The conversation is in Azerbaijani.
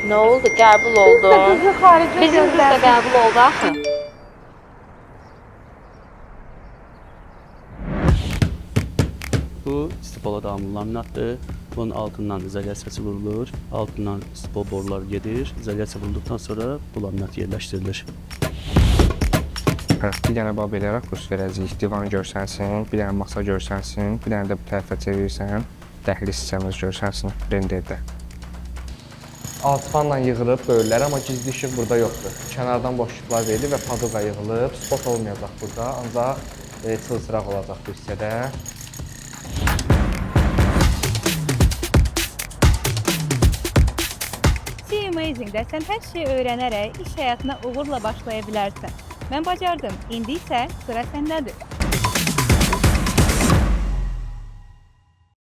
Ne oldu? Qəbul oldu. Qızı xaricə Bizim qız da göndərdi. qəbul oldu axı. Bu stipol adamın laminatdır. Bunun altından izolyasiyası vurulur. Altından stipol borular gedir. İzolyasiya vurulduktan sonra bu laminat yerləşdirilir. Bir dənə bab elə rakurs verəcəyik, divan görsənsin, bir dənə masa görsənsin, bir dənə də bu tərəfə çevirsən, dəhliz hissəmiz görsənsin renderdə. Altıfanla yığılıb böyürlər, amma gizli işıq burada yoxdur. Kənardan boşluqlar verilir və paduqa yığılıb, spot olmayacaq burada, ancaq çılçıraq olacaq bu hissədə. C-Amazing-də sən hər şeyi öyrənərək iş həyatına uğurla başlaya bilərsən. Mən bacardım, indi isə sıra səndədir.